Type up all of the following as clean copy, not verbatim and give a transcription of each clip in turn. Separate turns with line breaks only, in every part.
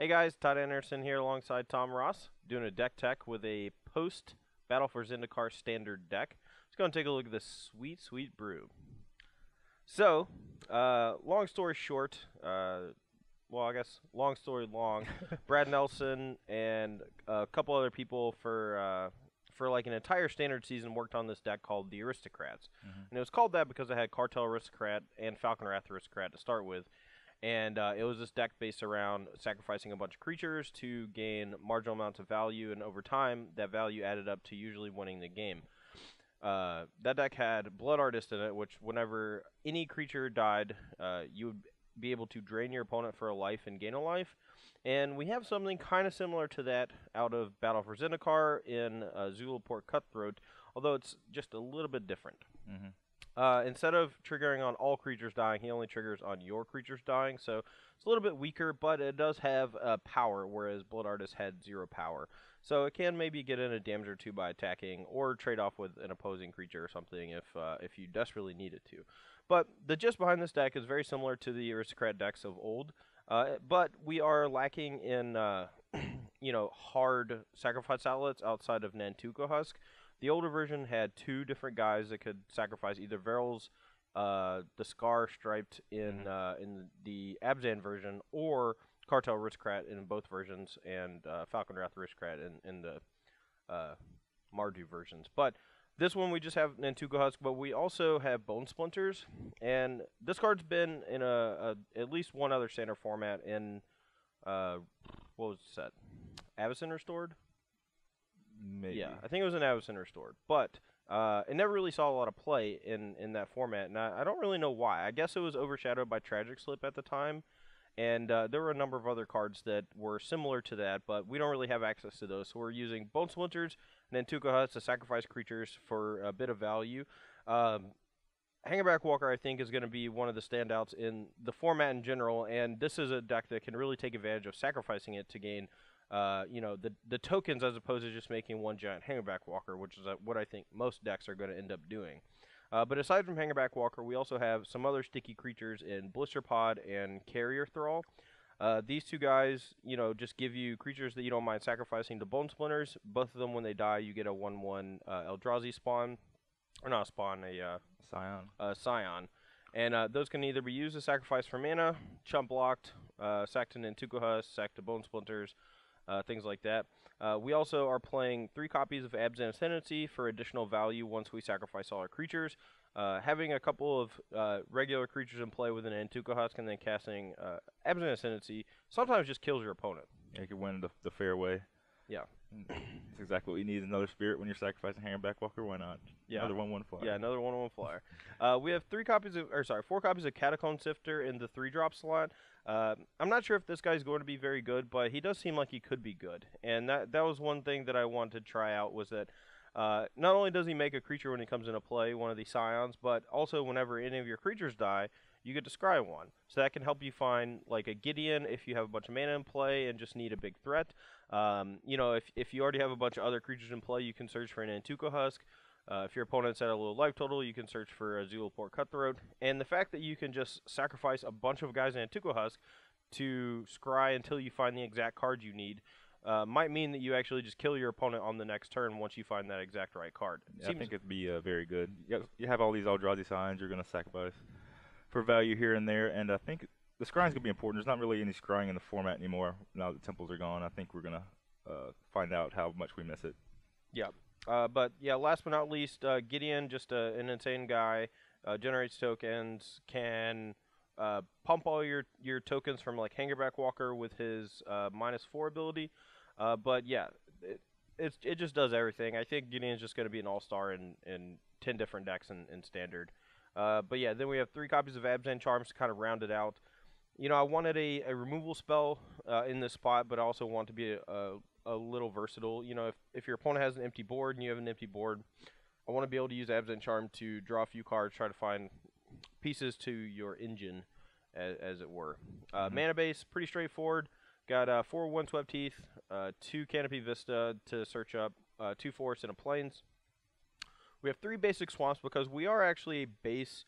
Hey guys, Todd Anderson here alongside Tom Ross, doing a deck tech with a post Battle for Zendikar standard deck. Let's go and take a look at this sweet, sweet brew. So, long story short, well, I guess long story long, Brad Nelson and a couple other people for like an entire standard season worked on this deck called the Aristocrats. And it was called that because it had Cartel Aristocrat and Falconwrath Aristocrat to start with. And it was this deck based around sacrificing a bunch of creatures to gain marginal amounts of value, and over time, that value added up to usually winning the game. That deck had Blood Artist in it, which whenever any creature died, you would be able to drain your opponent for a life and gain a life. And we have something kind of similar to that out of Battle for Zendikar in Zulaport Cutthroat, although it's just a little bit different. Instead of triggering on all creatures dying, he only triggers on your creatures dying, so it's a little bit weaker, but it does have power, whereas Blood Artist had 0 power. So it can maybe get in a damage or 2 by attacking, or trade off with an opposing creature or something if you desperately need it to. But the gist behind this deck is very similar to the Aristocrat decks of old, but we are lacking in hard sacrifice outlets outside of Nantuko Husk. The older version had 2 different guys that could sacrifice either Veryl's the Scar striped in the Abzan version, or Cartel Aristocrat in both versions, and Falconwrath Aristocrat in the Mardu versions. But this one we just have Nantuko Husk, but we also have Bone Splinters, and this card's been in at least one other standard format in what was the set? Avacyn Restored?
Maybe.
Yeah, I think it was an Avacyn Restored, but it never really saw a lot of play in that format, and I don't really know why. I guess it was overshadowed by Tragic Slip at the time, and there were a number of other cards that were similar to that, but we don't really have access to those, so we're using Bone Splinters and Nantuko Husk to sacrifice creatures for a bit of value. Hangerback Walker, I think, is going to be one of the standouts in the format in general, and this is a deck that can really take advantage of sacrificing it to gain the tokens, as opposed to just making one giant Hangerback Walker, which is what I think most decks are going to end up doing. But aside from Hangerback Walker, we also have some other sticky creatures in Blister Pod and Carrier Thrall. These 2 guys, just give you creatures that you don't mind sacrificing to Bone Splinters. Both of them, when they die, you get a 1/1 Eldrazi spawn, or not a spawn, a
Scion.
Scion. And those can either be used as sacrifice for mana, chump blocked, sacked to Nantuko Husk, sacked to Bone Splinters, things like that. We also are playing 3 copies of Abzan Ascendancy for additional value once we sacrifice all our creatures. Having a couple of regular creatures in play with an Nantuko Husk and then casting Abzan Ascendancy sometimes just kills your opponent.
Yeah, you can win the fair way.
Yeah.
That's exactly what you need. Another spirit when you're sacrificing Hangerback Walker. Why not?
Yeah.
Another 1/1 flyer.
Yeah, another 1/1 flyer. We have 4 copies of Catacomb Sifter in the 3-drop slot. I'm not sure if this guy's going to be very good, but he does seem like he could be good. And that was one thing that I wanted to try out, was that not only does he make a creature when he comes into play, one of these Scions, but also whenever any of your creatures die, you get to scry one. So that can help you find like a Gideon if you have a bunch of mana in play and just need a big threat. If you already have a bunch of other creatures in play, you can search for an Nantuko Husk. If your opponent's at a low life total, you can search for a Zulaport Cutthroat. And the fact that you can just sacrifice a bunch of guys in Nantuko Husk to scry until you find the exact card you need might mean that you actually just kill your opponent on the next turn once you find that exact right card.
Yeah, I think it'd be very good. You have all these Eldrazi signs you're going to sacrifice for value here and there, and I think the scrying's going to be important. There's not really any scrying in the format anymore now that temples are gone. I think we're going to find out how much we miss it.
Yeah. But yeah, last but not least, Gideon, just an insane guy, generates tokens, can pump all your tokens from like Hangerback Walker with his -4 ability. But yeah, it just does everything. I think Gideon's just going to be an all-star in 10 different decks in Standard. But yeah, then we have 3 copies of Abzan Charms to kind of round it out. I wanted a removal spell in this spot, but I also want to be a little versatile. If your opponent has an empty board and you have an empty board, I want to be able to use Abzan Charm to draw a few cards, try to find pieces to your engine, as it were. Mana base, pretty straightforward. Got 4 Windswept Teeth, 2 Canopy Vista to search up, 2 Forests and a Plains. We have 3 basic swamps because we are actually a base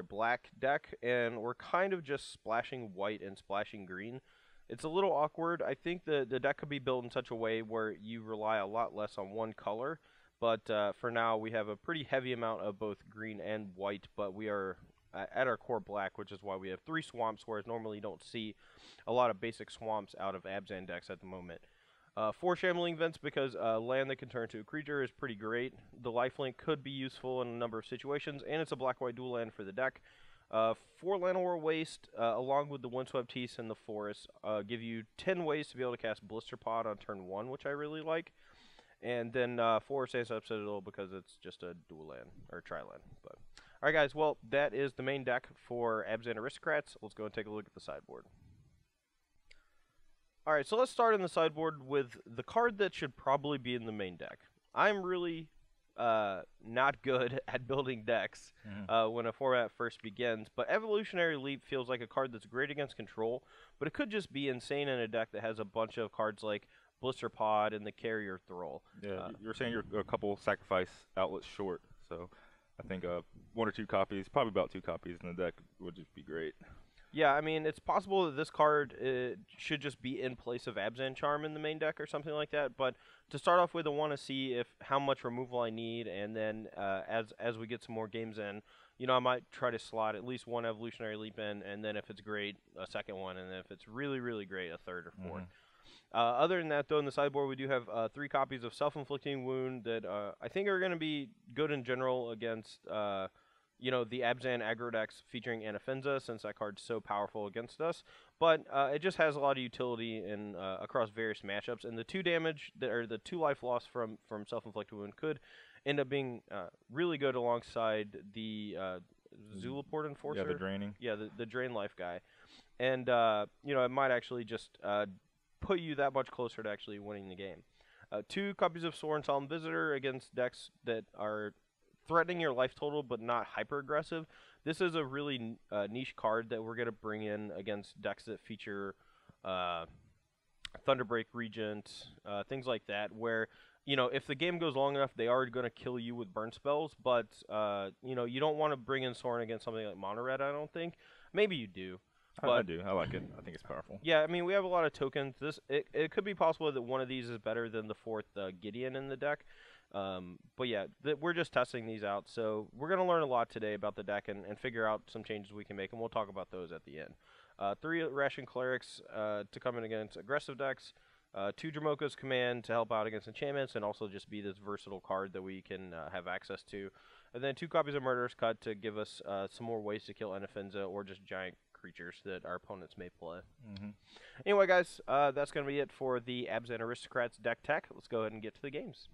black deck, and we're kind of just splashing white and splashing green. It's a little awkward. I think the deck could be built in such a way where you rely a lot less on one color. But for now, we have a pretty heavy amount of both green and white, but we are at our core black, which is why we have 3 swamps, whereas normally you don't see a lot of basic swamps out of Abzan decks at the moment. 4 Shambling Vents because land that can turn into a creature is pretty great. The lifelink could be useful in a number of situations, and it's a black-white dual land for the deck. 4 Llanowar Waste, along with the Windswept Heath and the Forest, give you 10 ways to be able to cast Blister Pod on turn 1, which I really like. And then 4 Sandstorm Citadel because it's just a dual land, or tri-land. But alright guys, well, that is the main deck for Abzan Aristocrats. Let's go and take a look at the sideboard. Alright, so let's start in the sideboard with the card that should probably be in the main deck. I'm really not good at building decks when a format first begins, but Evolutionary Leap feels like a card that's great against control, but it could just be insane in a deck that has a bunch of cards like Blister Pod and the Carrier Thrall.
Yeah, you're saying you're a couple sacrifice outlets short, so I think 1 or 2 copies, probably about 2 copies in the deck would just be great.
Yeah, I mean, it's possible that this card should just be in place of Abzan Charm in the main deck or something like that, but to start off with, I want to see how much removal I need, and then as we get some more games in, you know, I might try to slot at least 1 Evolutionary Leap in, and then if it's great, a second one, and then if it's really, really great, a third or fourth. Other than that, though, in the sideboard, we do have 3 copies of Self-Inflicting Wound that I think are going to be good in general against you know, the Abzan aggro decks featuring Anafenza, since that card's so powerful against us. But it just has a lot of utility in across various matchups, and the 2 damage, or the 2 life loss from Self-Inflicted Wound could end up being really good alongside the Zulaport Enforcer.
Yeah, the draining.
Yeah, the drain life guy. And, you know, it might actually just put you that much closer to actually winning the game. 2 copies of Sorin Solemn Visitor against decks that are threatening your life total but not hyper aggressive. This is a really niche card that we're going to bring in against decks that feature Thunderbreak Regent, things like that, where, you know, if the game goes long enough, they are going to kill you with burn spells, but, you know, you don't want to bring in Sorin against something like Mono Red, I don't think. Maybe you do. But
I do. I like it. I think it's powerful.
Yeah, I mean, we have a lot of tokens. It could be possible that one of these is better than the 4th Gideon in the deck. But yeah, we're just testing these out, so we're going to learn a lot today about the deck and figure out some changes we can make, and we'll talk about those at the end. 3 Ration Clerics to come in against aggressive decks, 2 Dramoka's Command to help out against enchantments, and also just be this versatile card that we can have access to, and then 2 copies of Murderous Cut to give us some more ways to kill Anafenza or just giant creatures that our opponents may play. Anyway, guys, that's going to be it for the Abzan Aristocrats deck tech. Let's go ahead and get to the games.